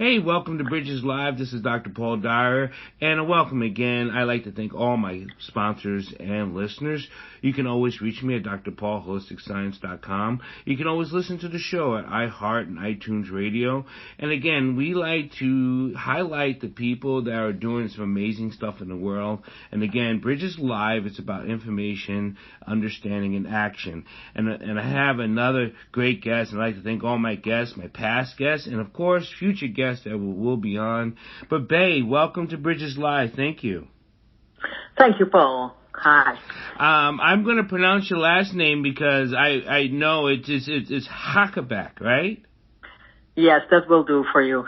Hey, welcome to Bridges Live. This is Dr. Paul Dyer, and welcome again. I'd like to thank all my sponsors and listeners. You can always reach me at drpaulholisticscience.com. You can always listen to the show at iHeart and iTunes Radio. And again, we like to highlight the people that are doing some amazing stuff in the world. And again, Bridges Live, it's about information, understanding, and action. And I have another great guest, and I'd like to thank all my guests, my past guests, and of course, future guests that will be on. But Bay, welcome to Bridges Live. Thank you. Thank you, Paul. Hi. I'm going to pronounce your last name because I know it's Hagebeek, right? Yes, that will do for you.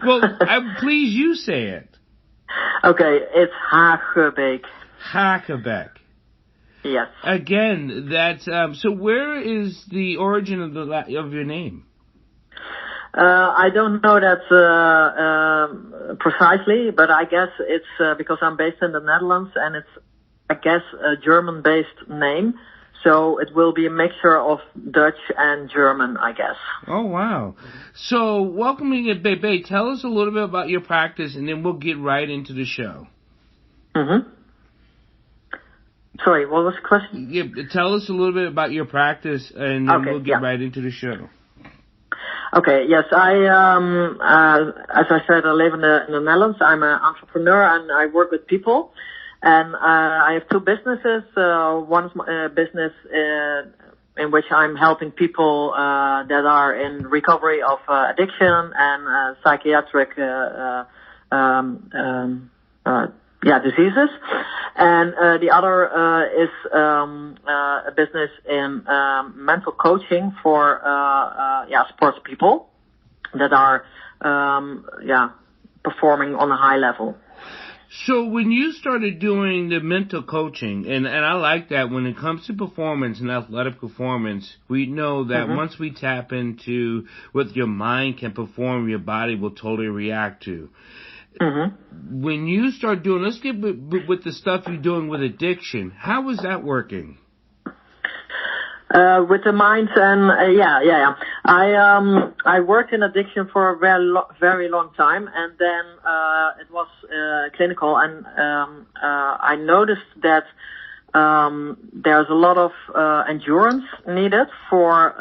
Well, please you say it. Okay, it's Hagebeek. Hagebeek. Yes. Again, that's so. Where is the origin of your name? I don't know that precisely, but I guess it's because I'm based in the Netherlands, and it's, I guess, a German-based name. So it will be a mixture of Dutch and German, I guess. Oh, wow. So welcoming at Bay, tell us a little bit about your practice, and then we'll get right into the show. Mm-hmm. Sorry, what was the question? Yeah, tell us a little bit about your practice, and then we'll get right into the show. Okay, yes, as I said, I live in the Netherlands. I'm an entrepreneur and I work with people. And I have two businesses. One is a business in which I'm helping people that are in recovery of addiction and psychiatric diseases. And the other is a business in mental coaching for sports people that are performing on a high level. So when you started doing the mental coaching, and I like that, when it comes to performance and athletic performance, we know that once we tap into what your mind can perform, your body will totally react to. Mm-hmm. When you start doing, let's get with the stuff you're doing with addiction, how is that working? With the mind and I worked in addiction for a very long time, and then it was clinical, and I noticed that there's a lot of endurance needed for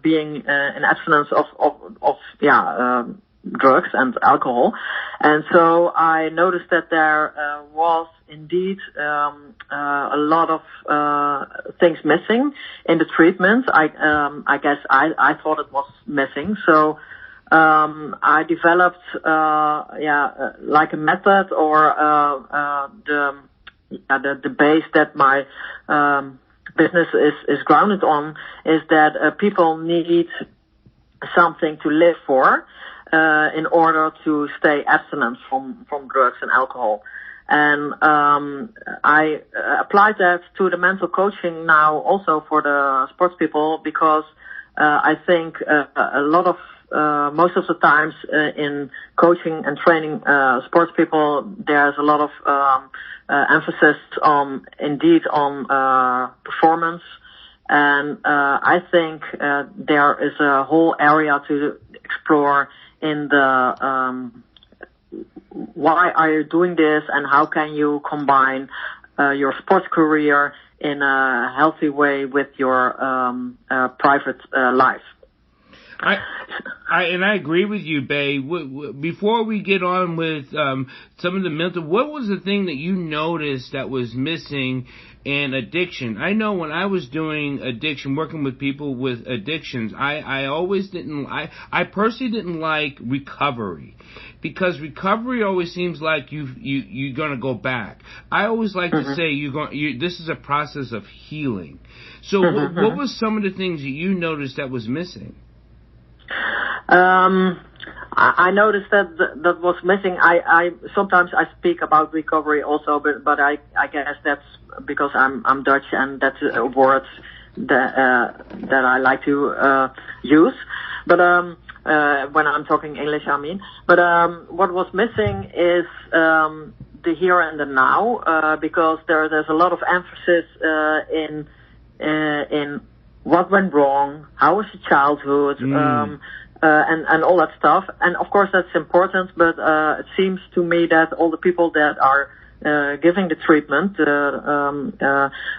being in abstinence of drugs and alcohol. And so I noticed that there was indeed a lot of things missing in the treatment. I guess I thought it was missing. So I developed like a method or the base that my business is grounded on is that people need something to live for. In order to stay abstinent from drugs and alcohol. And I applied that to the mental coaching now also for the sports people, because I think a lot of most of the times in coaching and training sports people, there's a lot of emphasis on performance. And I think there is a whole area to explore in the why are you doing this, and how can you combine your sports career in a healthy way with your private life. I agree with you, Bay. Before we get on with some of the mental, what was the thing that you noticed that was missing in addiction? I know when I was doing addiction, working with people with addictions, I personally didn't like recovery, because recovery always seems like you're going to go back. I always like to say this is a process of healing. So what was some of the things that you noticed that was missing? I noticed that was missing. I sometimes I speak about recovery also, but I guess that's because I'm Dutch, and that's a word that I like to use. But when I'm talking English, I mean. But what was missing is the here and the now, because there's a lot of emphasis in what went wrong, how was your childhood, and all that stuff. And of course that's important, but it seems to me that all the people that are giving the treatment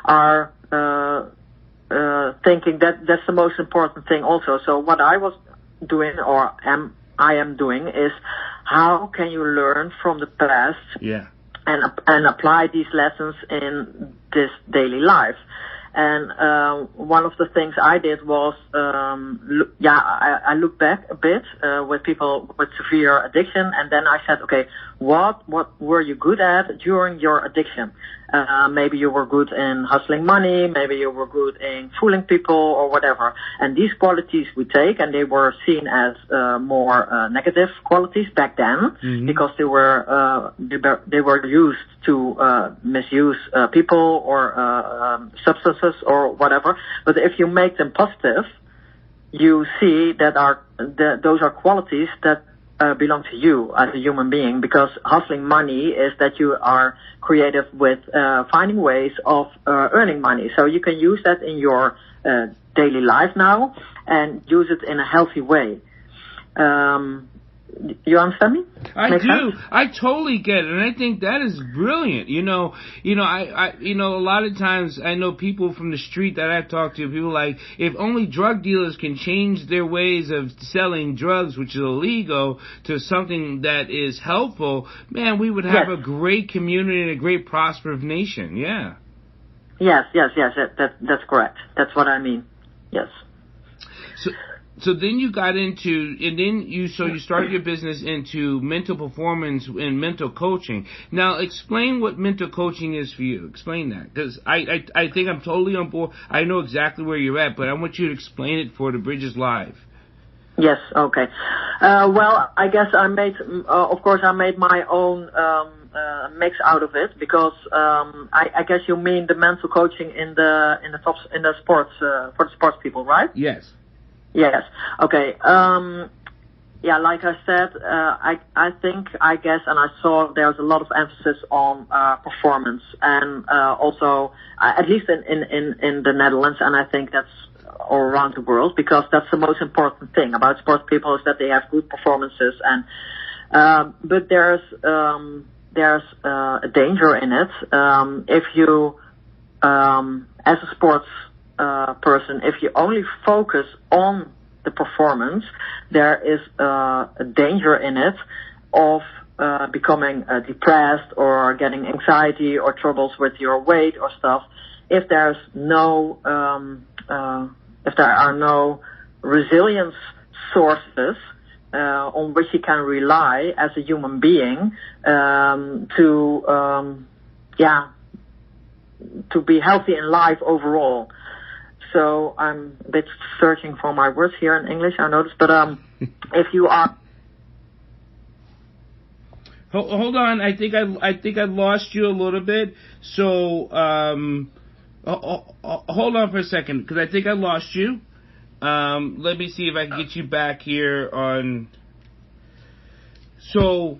are thinking that that's the most important thing also. So what I was doing, or I am doing, is how can you learn from the past and apply these lessons in this daily life. And one of the things I did was, I looked back a bit with people with severe addiction, and then I said, okay, what were you good at during your addiction? Maybe you were good in hustling money, maybe you were good in fooling people or whatever. And these qualities we take, and they were seen as more negative qualities back then, because they were used to misuse people or substances or whatever. But if you make them positive, you see that those are qualities that belong to you as a human being, because hustling money is that you are creative with finding ways of earning money. So you can use that in your daily life now and use it in a healthy way. You understand me? I do. I totally get it, and I think that is brilliant. I a lot of times I know people from the street that I talk to, people like, if only drug dealers can change their ways of selling drugs, which is illegal, to something that is helpful, man, we would have a great community and a great prosperous nation. Yeah. Yes. That's correct. That's what I mean. Yes. So then you got into, and then you started your business into mental performance and mental coaching. Now explain what mental coaching is for you. Explain that, because I think I'm totally on board. I know exactly where you're at, but I want you to explain it for the Bridges Live. Yes. Okay. Well, I guess I made my own mix out of it, because I guess you mean the mental coaching in the sports for the sports people, right? Yes. Yes. Okay. Like I said, I think, I guess, and I saw there's a lot of emphasis on performance, and also at least in the Netherlands, and I think that's all around the world, because that's the most important thing about sports people, is that they have good performances. And but there's a danger in it. If you as a sports person, if you only focus on the performance, there is a danger in it of becoming depressed or getting anxiety or troubles with your weight or stuff. If there are no resilience sources on which you can rely as a human being to be healthy in life overall. So I'm a bit searching for my words here in English, I noticed. But if you are, hold on, I think I lost you a little bit. So hold on for a second, because I think I lost you. Let me see if I can get you back here on. So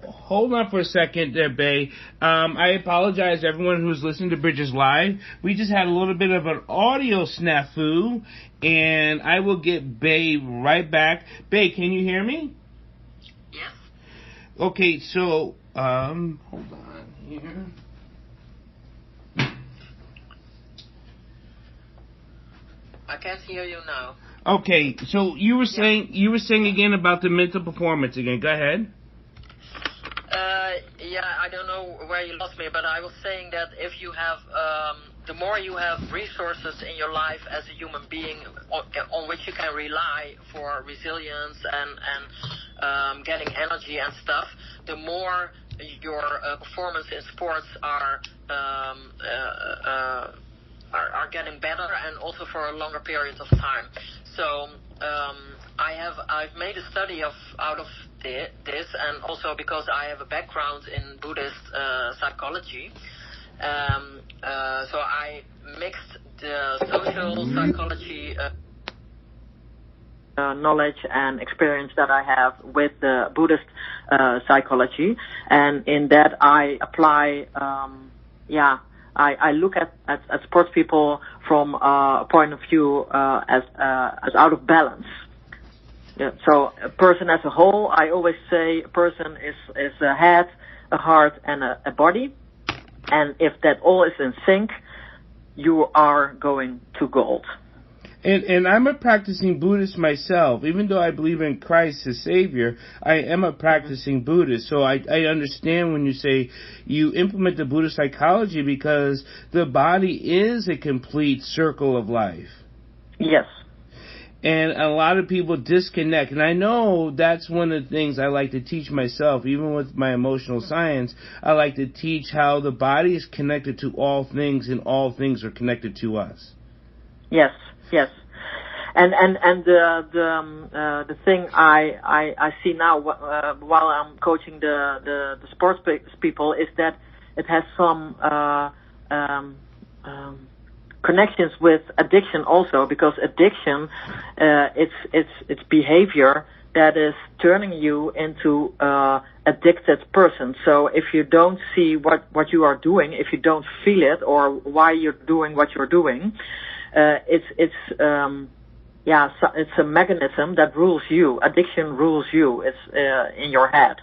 hold on for a second there, Bay. I apologize to everyone who's listening to Bridges Live. We just had a little bit of an audio snafu, and I will get Bay right back. Bay, can you hear me? Yes. Okay, so, hold on here. I can't hear you now. Okay, so you were saying again about the mental performance again. Go ahead. I don't know where you lost me, but I was saying that if you have, the more you have resources in your life as a human being on which you can rely for resilience and getting energy and stuff, the more your performance in sports are getting better, and also for a longer period of time. So I've made a study out of this, and also because I have a background in Buddhist psychology. So I mixed the social psychology knowledge and experience that I have with the Buddhist psychology, and in that I apply I look at sports people from a point of view as out of balance. Yeah, so a person as a whole, I always say a person is a head, a heart, and a body. And if that all is in sync, you are going to gold. And I'm a practicing Buddhist myself. Even though I believe in Christ as Savior, I am a practicing Buddhist. So I understand when you say you implement the Buddhist psychology because the body is a complete circle of life. Yes. And a lot of people disconnect. And I know that's one of the things I like to teach myself. Even with my emotional science, I like to teach how the body is connected to all things and all things are connected to us. Yes. Yes, and the thing I see now while I'm coaching the sports people is that it has some connections with addiction also, because addiction it's behavior that is turning you into addicted person. So if you don't see what you are doing, if you don't feel it or why you're doing what you're doing. It's a mechanism that rules you. Addiction rules you. It's in your head.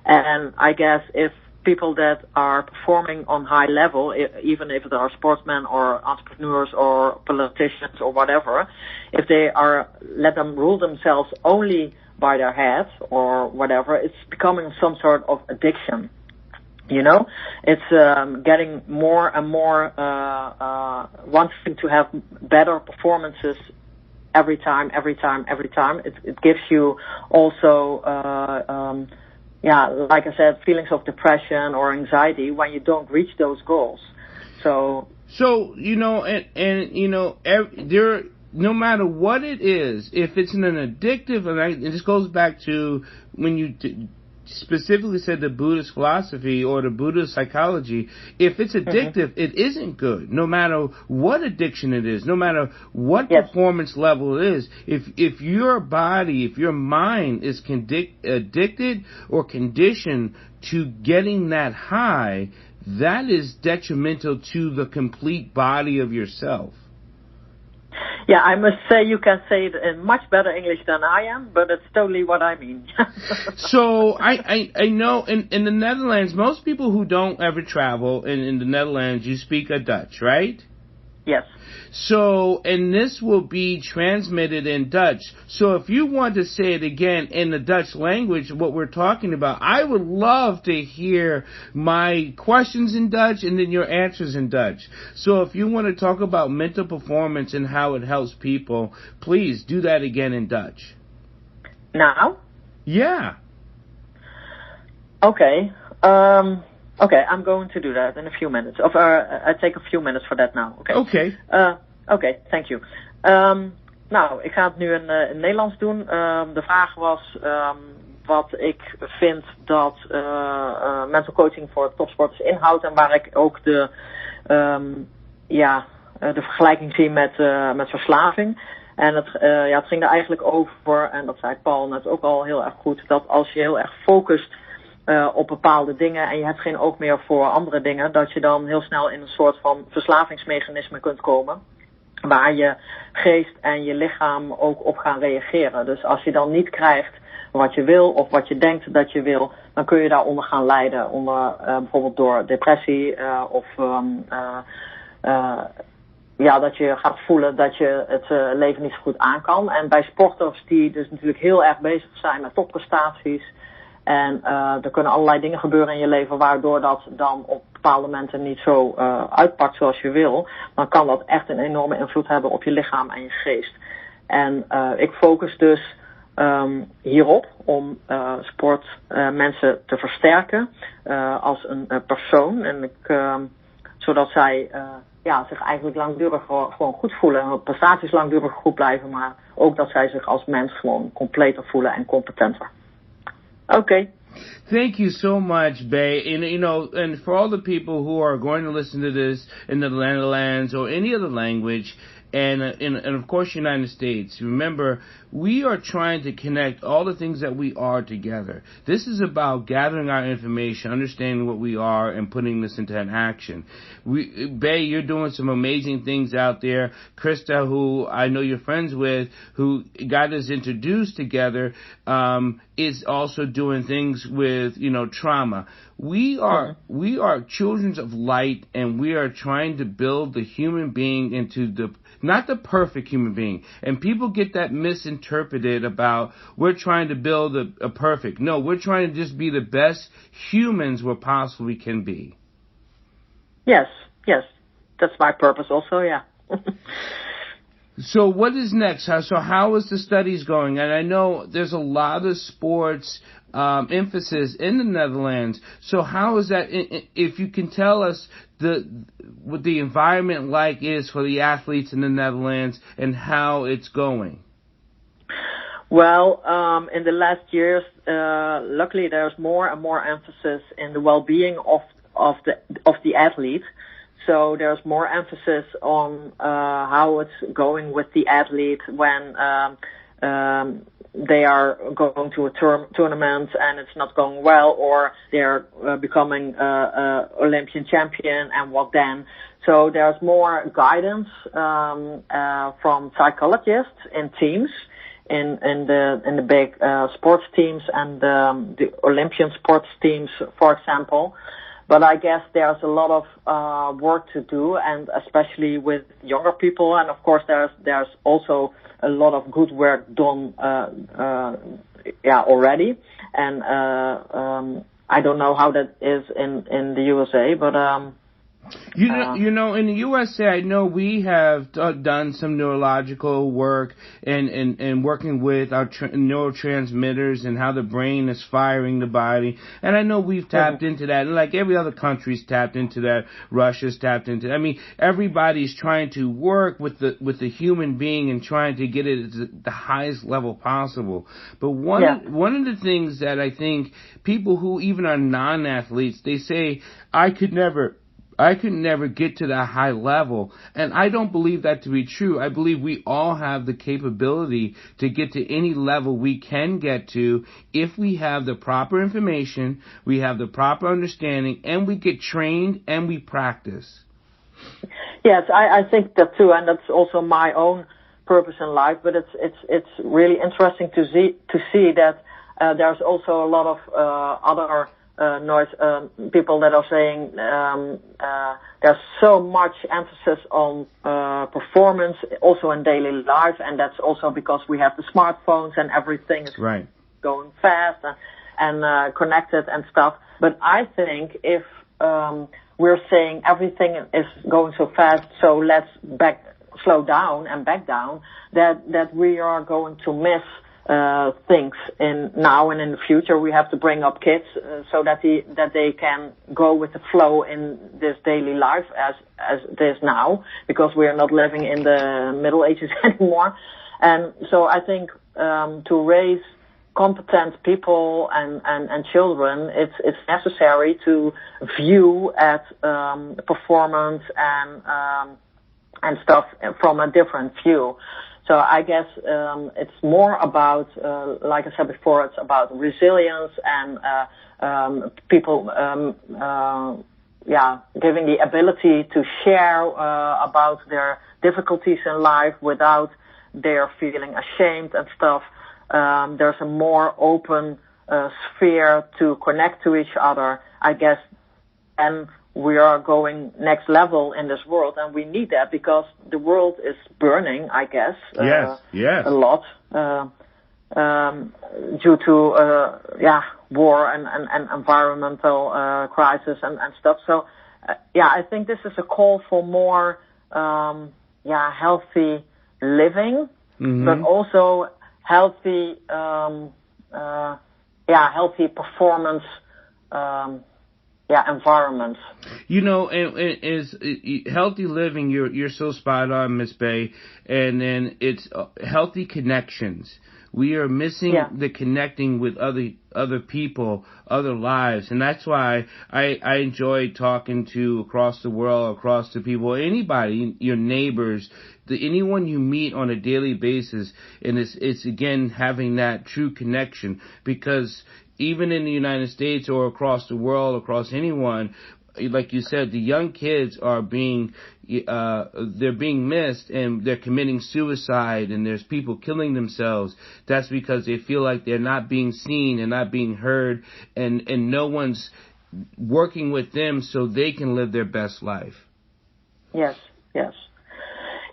And I guess if people that are performing on high level, even if they are sportsmen or entrepreneurs or politicians or whatever, if they let them rule themselves only by their head or whatever, it's becoming some sort of addiction. You know, it's getting more and more wanting to have better performances every time. It gives you also, like I said, feelings of depression or anxiety when you don't reach those goals. So you know, and you know, there. No matter what it is, if it's an addictive, and this goes back to when you specifically said the Buddhist philosophy or the Buddhist psychology, if it's addictive, it isn't good. No matter what addiction it is, no matter what performance level it is, if your body, if your mind is addicted or conditioned to getting that high, that is detrimental to the complete body of yourself. Yeah, I must say you can say it in much better English than I am, but it's totally what I mean. So I know in the Netherlands, most people who don't ever travel in the Netherlands, you speak a Dutch, right? Yes. So, and this will be transmitted in Dutch. So if you want to say it again in the Dutch language, what we're talking about, I would love to hear my questions in Dutch and then your answers in Dutch. So if you want to talk about mental performance and how it helps people, please do that again in Dutch. Now? Yeah. Okay. Okay, I'm going to do that in a few minutes. I take a few minutes for that now. Okay. Oké, thank you. Nou, ik ga het nu in Nederlands doen. De vraag was wat ik vind dat mental coaching voor topsporters inhoudt en waar ik ook de vergelijking zie met verslaving. En het ging er eigenlijk over, en dat zei Paul net ook al heel erg goed, dat als je heel erg focust op bepaalde dingen en je hebt geen oog meer voor andere dingen, dat je dan heel snel in een soort van verslavingsmechanisme kunt komen, waar je geest en je lichaam ook op gaan reageren. Dus als je dan niet krijgt wat je wil of wat je denkt dat je wil, dan kun je daaronder gaan lijden, bijvoorbeeld door depressie of dat je gaat voelen dat je het leven niet zo goed aan kan. En bij sporters die dus natuurlijk heel erg bezig zijn met topprestaties, en er kunnen allerlei dingen gebeuren in je leven waardoor dat dan op bepaalde momenten niet zo uitpakt zoals je wil, dan kan dat echt een enorme invloed hebben op je lichaam en je geest. En ik focus dus hierop om sportmensen te versterken als een persoon. En zodat zij zich eigenlijk langdurig gewoon goed voelen. En hun prestaties langdurig goed blijven, maar ook dat zij zich als mens gewoon completer voelen en competenter. Okay. Thank you so much, Bay. And, and for all the people who are going to listen to this in the Netherlands or any other language, and of course United States, remember, we are trying to connect all the things that we are together. This is about gathering our information, understanding what we are, and putting this into an action. Bay, you're doing some amazing things out there. Krista, who I know you're friends with, who got us introduced together, is also doing things with, trauma. We are children of light, and we are trying to build the human being into not the perfect human being. And people get that misinterpreted about we're trying to build a perfect. No, we're trying to just be the best humans we possibly can be. Yes. That's my purpose also, yeah. So what is next? So how is the studies going? And I know there's a lot of sports emphasis in the Netherlands. So how is that? If you can tell us what the environment like is for the athletes in the Netherlands and how it's going. Well, in the last years, luckily there's more and more emphasis in the well-being of the athlete. So there's more emphasis on how it's going with the athlete when they are going to a tournament and it's not going well, or they're becoming Olympian champion, and what then? So there's more guidance from psychologists in teams, in the big sports teams and the Olympian sports teams, for example. But I guess there's a lot of work to do, and especially with younger people. And of course, there's also a lot of good work done, already. And I don't know how that is in the USA, but in the USA, I know we have done some neurological work and working with our neurotransmitters and how the brain is firing the body. And I know we've tapped into that, and like every other country's tapped into that. Russia's tapped into that. I mean, everybody's trying to work with the human being and trying to get it at the highest level possible. But one of the things that I think people who even are non-athletes, they say, I could never get to that high level. And I don't believe that to be true. I believe we all have the capability to get to any level we can get to if we have the proper information, we have the proper understanding, and we get trained and we practice. Yes, I think that too, and that's also my own purpose in life. But it's really interesting to see that there's also a lot of other people that are saying there's so much emphasis on performance also in daily life, and that's also because we have the smartphones and everything is going fast and connected and stuff. But I think if we're saying everything is going so fast, so let's slow down and back down, that we are going to miss things in now and in the future. We have to bring up kids so that they can go with the flow in this daily life as it is now, because we are not living in the Middle Ages anymore. And so I think to raise competent people and children, it's necessary to view at performance and stuff from a different view. So I guess it's more about, like I said before, it's about resilience and people, giving the ability to share about their difficulties in life without their feeling ashamed and stuff. There's a more open sphere to connect to each other, I guess, and we are going next level in this world, and we need that because the world is burning, I guess, a lot due to war and environmental crisis and stuff. So I think this is a call for more healthy living, but also healthy healthy performance environments. Is healthy living. You're so spot on, Miss Bay. And then it's healthy connections. We are missing the connecting with other people, other lives. And that's why I enjoy talking to across the world, across the people, anybody, your neighbors, anyone you meet on a daily basis. And it's again having that true connection, because even in the United States or across the world, across anyone, like you said, the young kids are they're being missed, and they're committing suicide, and there's people killing themselves. That's because they feel like they're not being seen and not being heard, and no one's working with them so they can live their best life. Yes,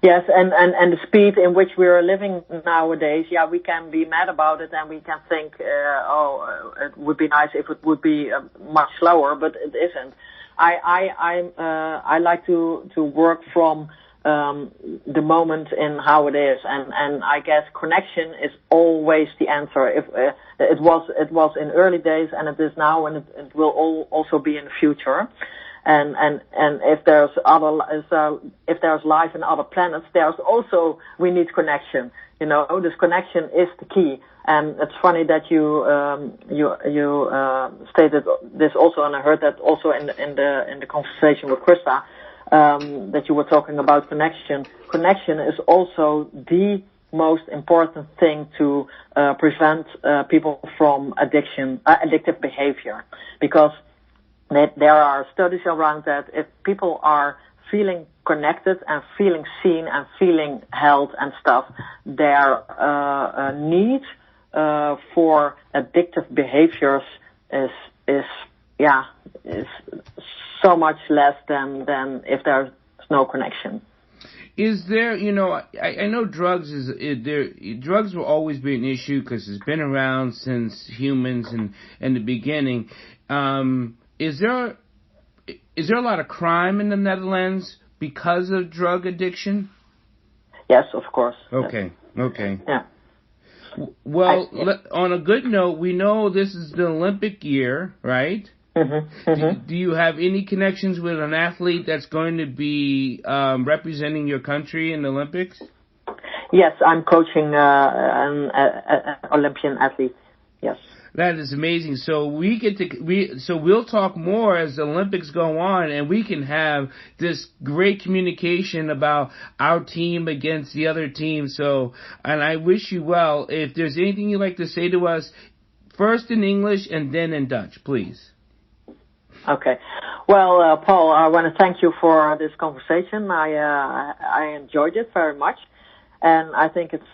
and the speed in which we are living nowadays, we can be mad about it, and we can think, it would be nice if it would be much slower, but it isn't. I like to work from the moment in how it is, and I guess connection is always the answer. If it was in early days, and it is now, and it will also be in the future. And if there's life in other planets, we need connection. This connection is the key. And it's funny that you stated this also, and I heard that also in the conversation with Krista, that you were talking about connection. Connection is also the most important thing to prevent people from addictive behavior, because there are studies around that. If people are feeling connected and feeling seen and feeling held and stuff, their need for addictive behaviors is so much less than if there's no connection. Is there, I know drugs drugs will always be an issue because it's been around since humans and in the beginning. Is there a lot of crime in the Netherlands because of drug addiction? Yes, of course. Okay. Yeah. Well, on a good note, we know this is the Olympic year, right? Mm-hmm. Do you have any connections with an athlete that's going to be representing your country in the Olympics? Yes, I'm coaching an Olympian athlete. Yes. That is amazing. So we'll talk more as the Olympics go on, and we can have this great communication about our team against the other team. And I wish you well. If there's anything you'd like to say to us, first in English and then in Dutch, please. Okay. Well, Paul, I want to thank you for this conversation. I enjoyed it very much. And I think it's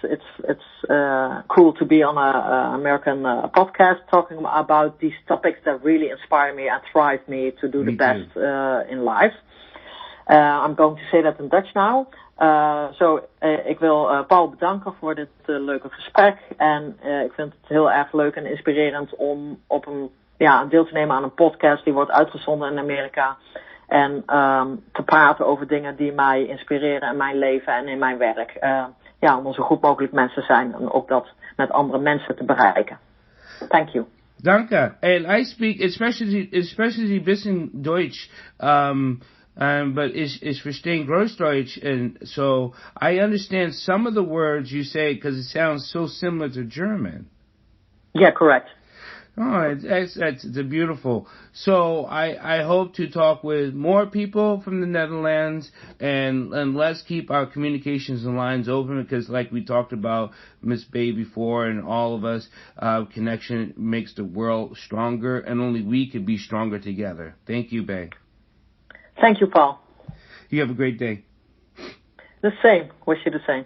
cool to be on a American podcast talking about these topics that really inspire me and drive me to do the best in life. I'm going to say that in Dutch now. Ik wil Paul bedanken voor dit leuke gesprek. En ik vind het heel erg leuk en inspirerend om op deel te nemen aan een podcast die wordt uitgezonden in Amerika. En te praten over dingen die mij inspireren in mijn leven en in mijn werk. Om zo goed mogelijk mensen te zijn en ook dat met andere mensen te bereiken. Thank you. Danke. And I speak especially ein bisschen Deutsch, but ich verstehe Großdeutsch, and so I understand some of the words you say because it sounds so similar to German. Yeah, correct. Oh, it's beautiful. So I hope to talk with more people from the Netherlands, and let's keep our communications and lines open, because like we talked about Miss Bay before and all of us, connection makes the world stronger, and only we could be stronger together. Thank you, Bay. Thank you, Paul. You have a great day. The same. Wish you the same.